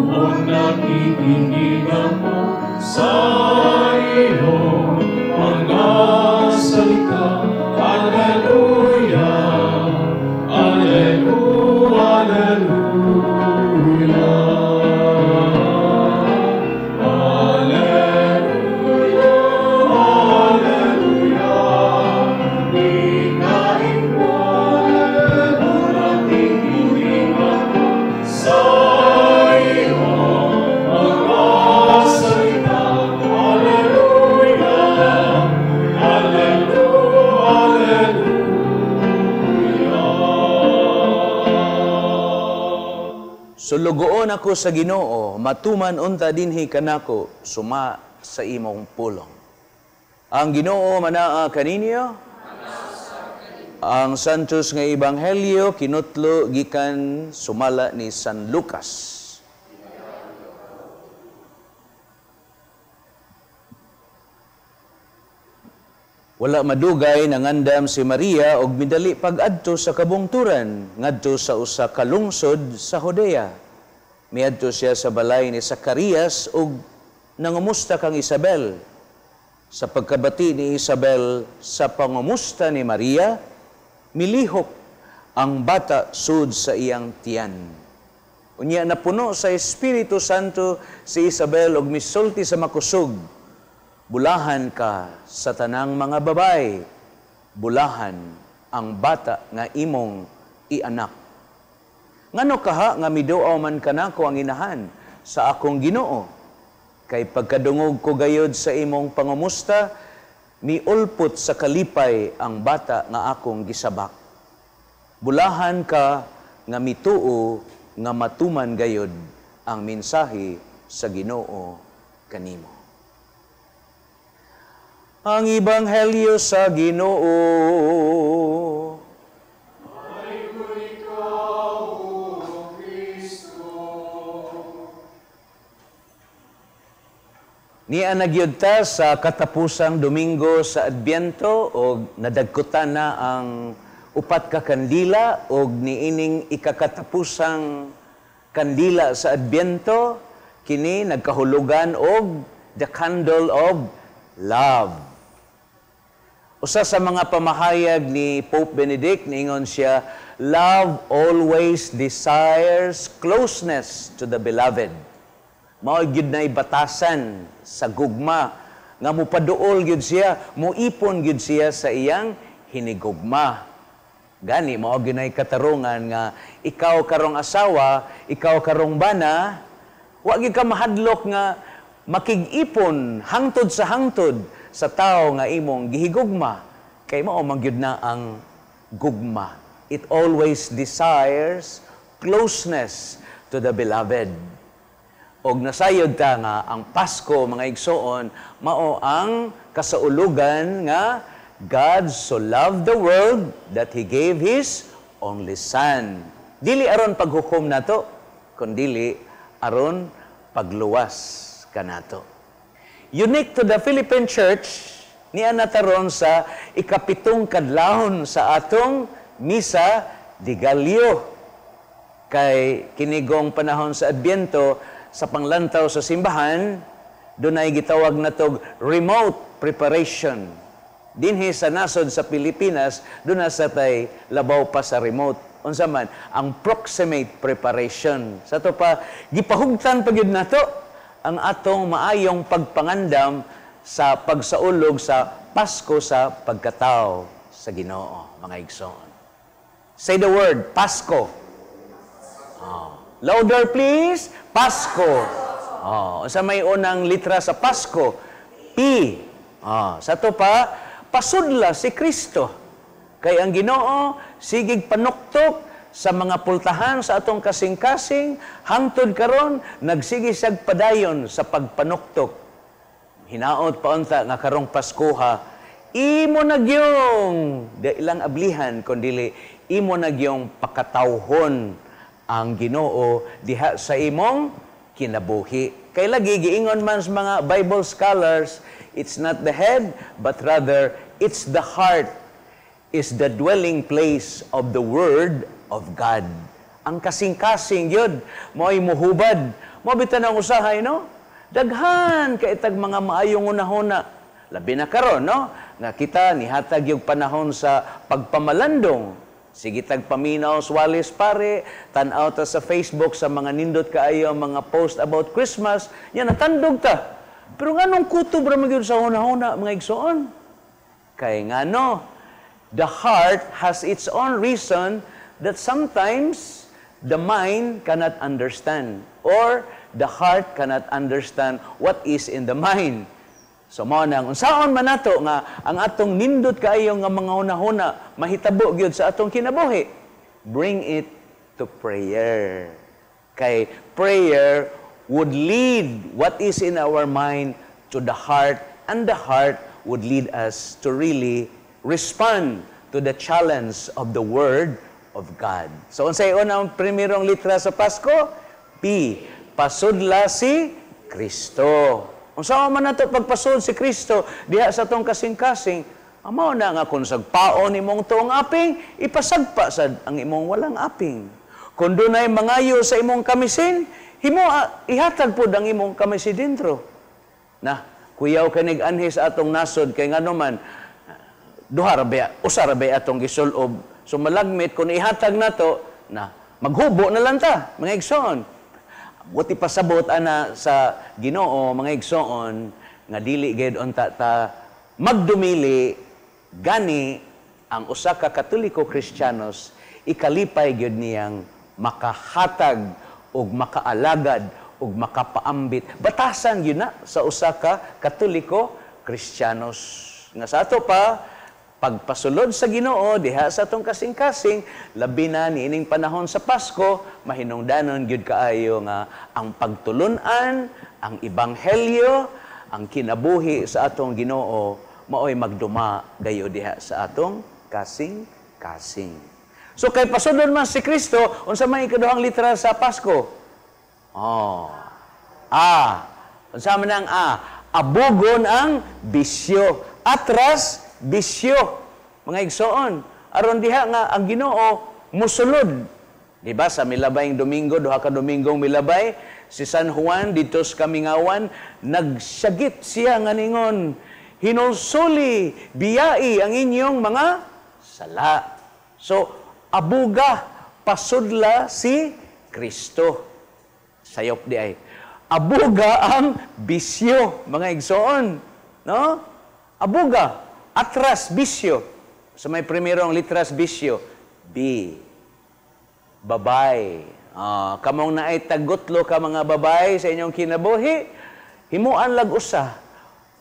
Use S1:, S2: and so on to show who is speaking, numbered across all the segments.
S1: kung nakikinig ako sa iyong mga salita. Alleluia, Alleluia, Alleluia. Alleluia, Alleluia. Ikain mo kung nakikinig ako sa iyong mga salita. Alleluia, Alleluia, Alleluia.
S2: Sulugoon ako sa Ginoo, matuman unta dinhi kanako, suma sa imong pulong. Ang Ginoo manaa kaninyo, ang Santos nga Ebanghelyo kinutlo gikan sumala ni San Lucas. Wala madugay nangandam si Maria og midali pag-adto sa kabungturan ngadto sa usa ka lungsod sa Judea. Miadto siya sa balay ni Zacarias ug nangumusta kang Isabel. Sa pagkabati ni Isabel sa pangumusta ni Maria, milihok ang bata sud sa iyang tiyan. Unya napuno sa Espiritu Santo si Isabel og misulti sa makusog. Bulahan ka sa tanang mga babay, bulahan ang bata nga imong ianak. Ngano kaha nga miduaw man kanako ang inahan sa akong Ginoo? Kay pagkadungog ko gayod sa imong pangumusta, miulpot sa kalipay ang bata nga akong gisabak. Bulahan ka nga mituo nga matuman gayod ang mensahe sa Ginoo kanimo. Ang Ebanghelyo sa Ginoo.
S1: Ay ko ikaw, O Kristo.
S2: Niya nagyud ta sa katapusang Domingo sa Adbyento og nadagkutan na ang upat ka kandila og niining ikakatapusang kandila sa Adbyento kini nagkahulugan og the candle of love. Usa sa mga pamahayag ni Pope Benedict niingon siya, love always desires closeness to the beloved. Mao gyud nay batasan sa gugma nga mupaduol gyud siya, muipon gyud siya sa iyang hinigugma. Gani mao gyud nay katarungan nga ikaw karong asawa, ikaw karong bana, wa gyud ka mahadlok nga makig-ipon hangtod sa tao nga imong gihigugma. Kay mao man gyud na ang gugma. It always desires closeness to the beloved. Og nasayod ta nga ang Pasko, mga igsoon, mao ang kasaulugan nga God so loved the world that He gave His only Son. Dili aron paghukom nato, kundi aron pagluwas kanato. Unique to the Philippine Church, niya nataron sa ikapitong kadlawon sa atong Misa de Gallio. Kay kinigong panahon sa Adbyento, sa panglantaw sa simbahan, doon ay gitawag na tog remote preparation. Dinhi sa nasod sa Pilipinas, doon na sa tay labaw pa sa remote. Unsa man, ang proximate preparation. Sa to pa, gipahugtan pa gyud nato ang atong maayong pagpangandam sa pagsaulog sa Pasko sa pagkatao sa Ginoo, mga igsoon. Say the word, Pasko. Louder please, Pasko. Sa may unang litra sa Pasko, P. Sa to pa, pasudla si Kristo. Kay ang Ginoo sigig panuktok sa mga pultahan sa atong kasing-kasing, hangtod karon nagsigi siyag padayon sa pagpanuktok. Hinaot pa unta nga karong Paskuha, imo nagyong ilang ablihan kundi imo nagyong pakatawhon ang Ginoo diha sa imong kinabuhi. Kay lagi giingon man sa mga Bible scholars, it's not the head but rather it's the heart, is the dwelling place of the Word of God. Ang kasing-kasing yun, mo'y muhubad Mabitan ang usahay, no? Daghan ka itag mga maayong unahuna. Labi na karon, no? Nga kita nihatag yung panahon sa pagpamalandong. Sige tag paminaw, walis pare, tan-aw ta sa Facebook sa mga nindot kaayo mga post about Christmas, yan natandog ta. Pero nganong kutob ra magyud sa hunahuna mga igsoon? Kay ngano, the heart has its own reason that sometimes the mind cannot understand or the heart cannot understand what is in the mind. So mao nang unsaon man nato nga ang atong nindot kaayo nga mga hunahuna mahitabo gyud sa atong kinabuhi. Bring it to prayer. Kay prayer would lead what is in our mind to the heart, and the heart would lead us to really respond to the challenge of the Word of God. So unsay unang primerong litra sa Pasko? P. Pasudla si Kristo. Unsa man nato pagpasud si Kristo diha sa tong kasing-kasing, amaw na nga kung sagpaon imong tuong aping, ipasagpa sad ang imong walang aping. Kung dunay mangayo sa imong kamisin, himo ihatag pud ang imong kamisi dentro. Na kuyaw kanig anhi sa atong nasod kay ngano man duha ra ba usa ra ba atong gisulob. So malagmit kung ihatag nato na maghubo na lang ta mga igsoon. Buti pasabot ana sa Ginoo mga igsoon nga dili gayud unta ta magdumili gani ang usa ka Katoliko Kristiyanos ikalipay gyud niyang makahatag og makaalagad og makapaambit batasan gyud na sa usa ka Katoliko Kristiyanos. Nga sa ato pa pagpasulod sa Ginoo diha sa atong kasing-kasing labi na niining panahon sa Pasko mahinungdanon gyud kaayo nga ang pagtulun-an, ang ebanghelyo, ang kinabuhi sa atong Ginoo maoy magduma gayo diha sa atong kasing-kasing. So kay pasulod man si Kristo unsa may ikaduhang litra sa Pasko? Unsa man ang abugon ang bisyo, atras bisyo, mga igsoon. Aron diha nga ang Ginoo musulod. Di ba sa milabayng Domingo, duha ka Domingong milabay, si San Juan dito sa Kamingawan, nagsyagit siya nga ningon, hinulsuli, biyai ang inyong mga sala. So, abuga, pasudla si Kristo. Sayop di ay. Abuga ang bisyo, mga igsoon. No? Abuga, atras bisyo. So may primerong litras bisyo. B. Babay. Kamong naay tagutlo ka mga babay sa inyong kinabuhi, himuan lag usa.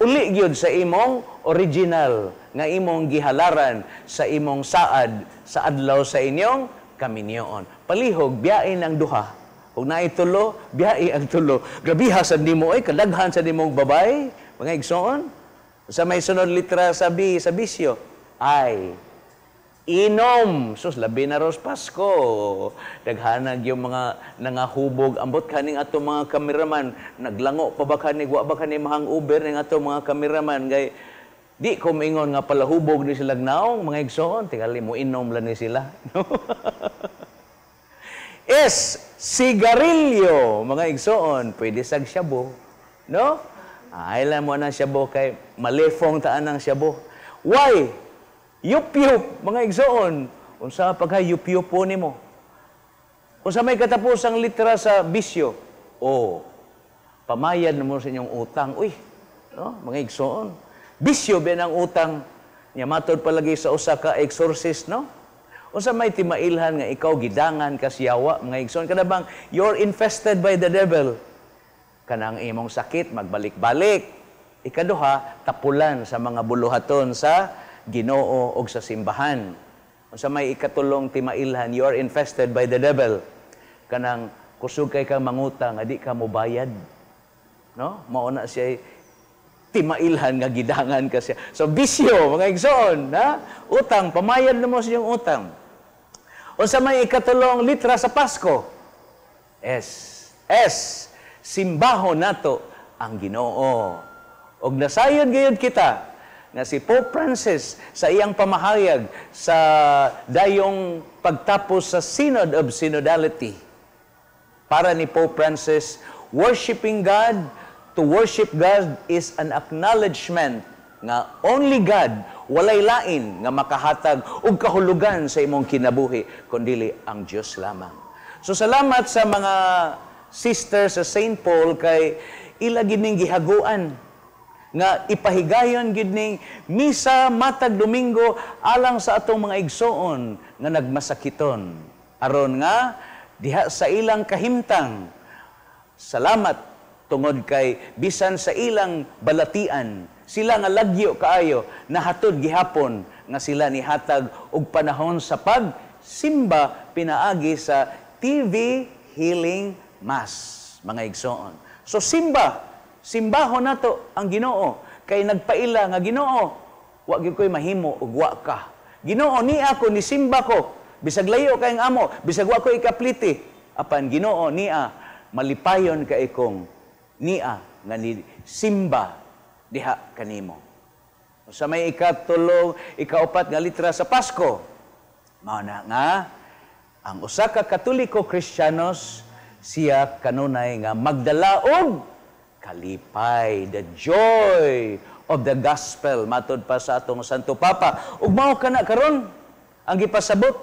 S2: Uli gyud sa imong original nga imong gihalaran sa imong saad sa adlaw sa inyong kaminyoon. Palihog biyain ang duha. Ug naay tulo, biyai ang tulo. Grabiha sa nimo ay kadaghan sa nimong babay, mga igsoon. Sa may sunod litra sa B, sa bisyo, ay inom. Sus, labi na ros Pasko. Daghanag yung mga nangahubog. Ambot kaning ato mga kameraman. Naglango pa ba kanig, wa ba kanig mahang Uber ng ato mga kameraman. Gay, di ko maingon nga pala hubog ni sila naong, mga igsoon. Tingali mo, inom lang ni sila. S, sigarilyo, mga igsoon. Pwede sag syabo. No? Ailan mo na syabo kay malefong taan ng syabo. Why? Yup-yup, mga igsoon. Unsa pagka yup-yup po ni mo? Unsa may katapusang litra sa bisyo? Pamayad mo sa inyong utang. Uy, no? Mga igsoon. Bisyo ba ng utang? Niya matod palagi sa usa ka exorcist, no? Unsa may timailhan nga ikaw gidangan kasyawa, mga igsoon. Kada bang you're infested by the devil. Kanang imong sakit, magbalik-balik. Ikaduha, tapulan sa mga buluhaton sa Ginoo o sa simbahan. Sa may ikatulong timailhan, you are infested by the devil. Kanang kusog kay kang mangutang, adi ka mo bayad. No? Mauna siya timailhan nga gidangan ka siya. So, bisyo, mga igsoon, ha? Utang, pamayad na mo siyang utang. O sa may ikatulong litra sa Pasko, S. Simbahon nato ang Ginoo. Og nasayod gayud kita nga si Pope Francis sa iyang pamahayag sa dayong pagtapos sa Synod of Synodality. Para ni Pope Francis, worshiping God, to worship God is an acknowledgement nga only God, walay lain nga makahatag og kahulugan sa imong kinabuhi, kundi ang Dios lamang. So salamat sa mga sisters sa St. Paul kay ila gid ning gihaguan nga ipahigayon gid ning misa matag Domingo alang sa atong mga igsoon nga nagmasakiton aron nga diha sa ilang kahimtang salamat tungod kay bisan sa ilang balatian sila nga lagyo kaayo nahatod gihapon nga sila nihatag og panahon sa pagsimba pinaagi sa TV Healing Mass mga igsoon. So simbahon nato ang Ginoo kay nagpaila nga Ginoo wa gyud koy mahimo og wa ka. Ginoo ni ako ni simba ko bisag layo kay ang amo bisag wa ko ikapliti apan Ginoo niya malipayon kay kong niya nga ni simba diha kanimo. Sa may ikaupat nga litra sa Pasko, mao na nga ang usa ka Katoliko Kristiyanos siya kanunay nga magdala og kalipay, the joy of the gospel matud pa sa atong Santo Papa. Ug mao kana karon ang gipasabot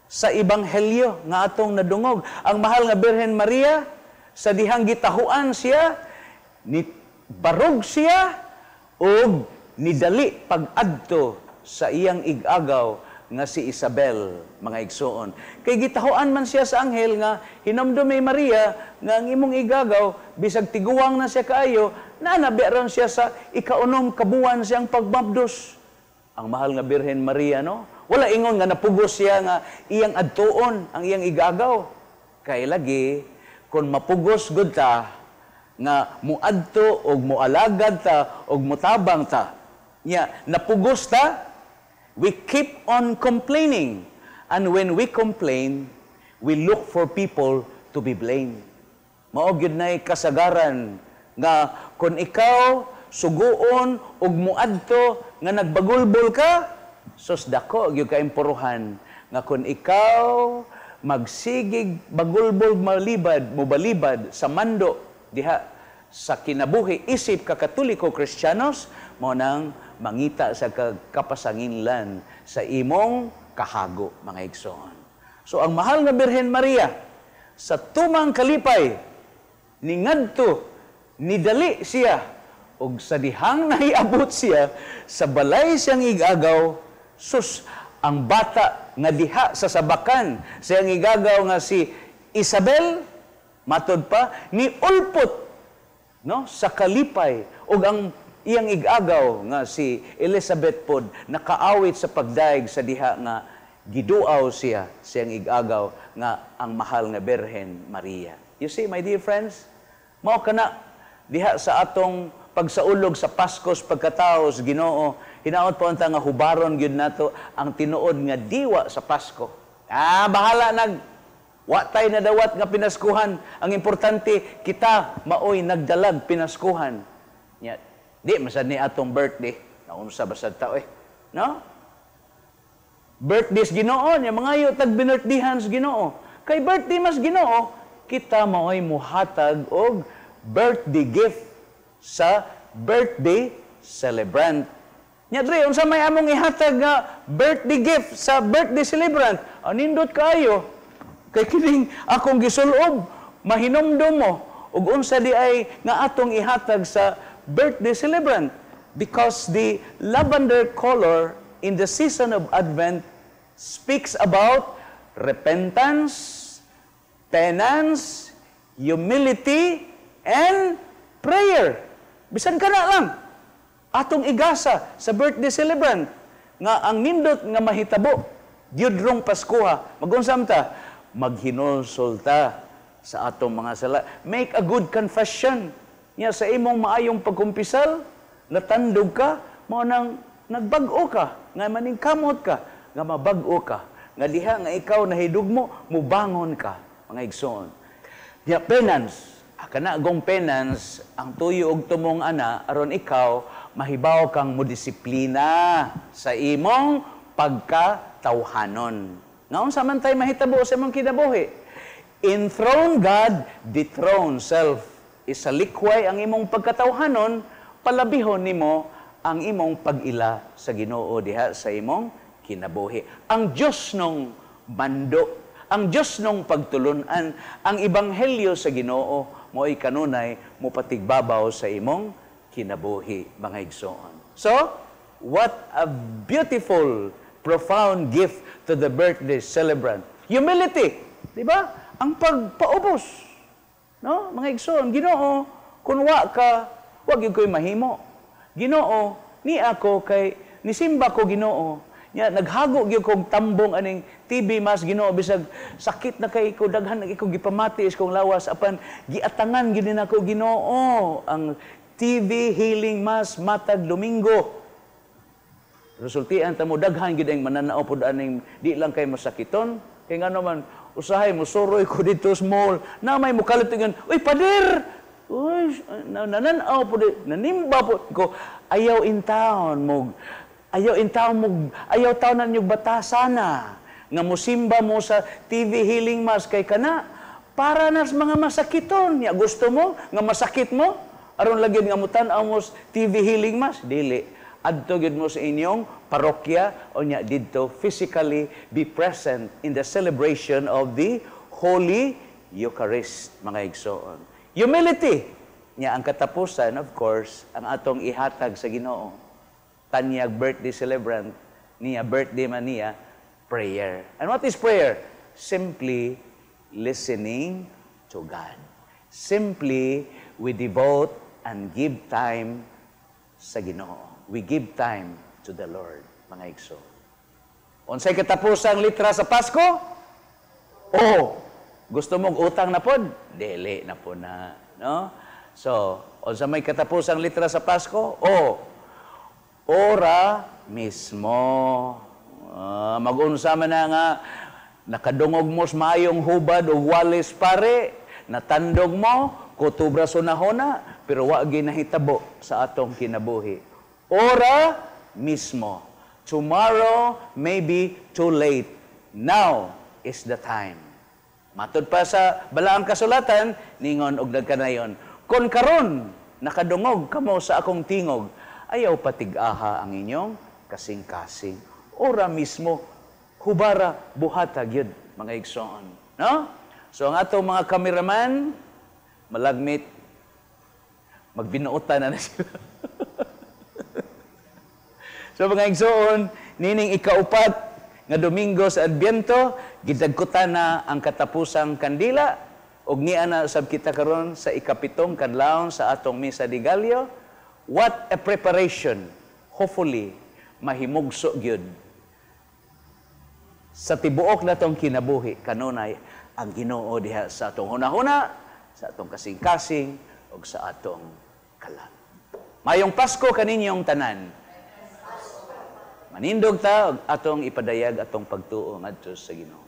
S2: sa ebanghelyo nga atong nadungog ang mahal nga Birhen Maria sa dihang gitahuan siya ni barog siya ug nidali pag-adto sa iyang ig-agaw nga si Isabel, mga igsoon. Kay gitahuan man siya sa anghel nga hinamdom ni Maria nga ang imong igagaw bisag tiguwang na siya kaayo nabiaron siya sa ikaunom kabuwan siyang pagmabdos. Ang mahal nga Birhen Maria no, wala ingon nga napugos siya nga iyang adtuon ang iyang igagaw. Kay lagi kun mapugos gud ta nga muadto og mualagad ta og mutabang ta nya napugos ta we keep on complaining and when we complain we look for people to be blamed. Mao gyud nay kasagaran nga kun ikaw suguon og muadto nga nagbagulbol ka sus dako gyud ka impuruhan nga kun ikaw magsigig bagulbol mobalibad sa mando diha sa kinabuhi isip ka Katoliko Kristiyanos mo nang mangita sa kapasanginlan sa imong kahago mga igsoon. So ang mahal nga Birhen Maria sa tumang kalipay ni ngadto nidali siya ug sa dihang nahiabot siya sa balay siyang igagaw sus ang bata nga diha sa sabakan siyang igagaw nga si Isabel matod pa ni ulpot no sa kalipay ug ang iyang igagaw nga si Elizabeth pod nakaawit sa pagdaig sa diha nga giduaw siya siyang igagaw nga ang mahal nga Birhen Maria. You see my dear friends, mao kana diha sa atong pagsaulog sa Paskos pagkataos Ginoo hinaot pa unta nga hubaron gyud nato ang tinuod nga diwa sa Pasko. Bahala wa tay na dawat nga pinaskuhan. Ang importante, kita maoy nagdalag pinaskuhan. Nya, di masad ni atong birthday. Naunsa basad tao no? Birthdays Ginoo nya mangayo tag binirthdayhan sa Ginoo. Kay birthday mas Ginoo, kita maoy muhatag og birthday gift sa birthday celebrant. Nya dre unsa may among ihatag nga birthday gift sa birthday celebrant? Anindot kaayo. Kay kining akong gisulob, mahinomdom mo, ug unsa di ay nga atong ihatag sa birthday celebrant. Because the lavender color in the season of Advent speaks about repentance, penance, humility, and prayer. Bisan ka na lang, atong igasa sa birthday celebrant, nga ang nindot nga mahitabo, gyudrong Paskuha, magunsam ta, maghinulsol ta sa atong mga sala. Make a good confession. Nya sa imong maayong pagkumpisal, natandog ka, mo nang nagbag-o ka, nga maningkamot ka, nga mabag-o ka, nga diha nga ikaw nahidugmo, mubangon ka, mga igsoon. Nya penance, kana gong penance, ang tuyo og tumong ana, aron ikaw, mahibaw kang modisiplina sa imong pagkatawhanon. Ngaon sa man tayo mahitabo sa imong kinabuhi. Enthrone God, dethrone self. isalikway ang imong pagkatawhanon, palabihon nimo ang imong pag-ila sa Ginoo diha sa imong kinabuhi. Ang Dios nung bando, ang Dios nung pagtulunan, ang ebanghelyo sa Ginoo mo'y kanunay mo patigbabaw sa imong kinabuhi, mga igsoon. So, what a beautiful, profound gift to the birthday celebrant. Humility, di ba? Ang pagpaubos. No? Mga igsoon, Ginoo, kung wa ka, wag yung ko'y mahimo. Ginoo, ni ako kay, nisimba ko Ginoo. Nya, naghago gyud kong tambong aning TV mas Ginoo, bisag sakit na kay ko, daghan na ko gipamati is kong lawas, apan giatangan gyud nako Ginoo ang TV healing mas matag Domingo. Resultian ta mo daghan gyud ang mananao pud aning di lang kay masakiton, kay ngano man usahay mo suroy ko dito sa mall, na may mukalit nga, uy pader. Uy, nananaw po, nanimba po ko, ayaw in town mo, ayaw taon na niyong batasana, nga musimba mo sa TV healing mas kay kana, para nas mga masakiton, ya gusto mo, nga masakit mo, aron lagi nga mutan mo TV healing mas, dili, adto gid mo sa inyong parokya, o nya didto physically be present in the celebration of the Holy Eucharist, mga igsoon. Humility, niya ang katapusan, of course, ang atong ihatag sa Ginoo. Tanyag birthday celebrant, niya birthday man niya, prayer. And what is prayer? Simply listening to God. Simply, we devote and give time sa Ginoo. We give time to the Lord, mga igso. Unsay katapusang litra sa Pasko? Oh, gusto mong utang na pod? Dili na po na, no? So, unsa may katapusang litra sa Pasko? Oh, ora mismo. Mag-unsa man na nga nakadungog mo sa mayong hubad o walis pare, natandog mo, kutubra sunahona, pero wa ginahitabo sa atong kinabuhi. Ora mismo. Tomorrow may be too late. Now is the time. Matod pa sa balaang kasulatan, ningon og nagkanayon, kon karon nakadungog kamo sa akong tingog, ayaw patig-aha ang inyong kasing-kasing. Ora mismo, hubara buhata gyud, mga igsoon. No? So ang atong mga kameraman, malagmit, magbinuotan na sila. So mga igsoon, nining ikaupat, nga Domingo sa Adbyento, gidagkutan na ang katapusang kandila, ug niya na sab kita karon sa ikapitong kadlawon sa atong Misa de Gallo. What a preparation! Hopefully, mahimugso gyud sa tibuok na tong kinabuhi kanunay ang Ginoo diha sa atong hunahuna, sa atong kasing-kasing, ug sa atong kalag. Mayong Pasko kaninyong tanan. Manindog ta og atong ipadayag atong pagtuo ngadto sa Ginoo.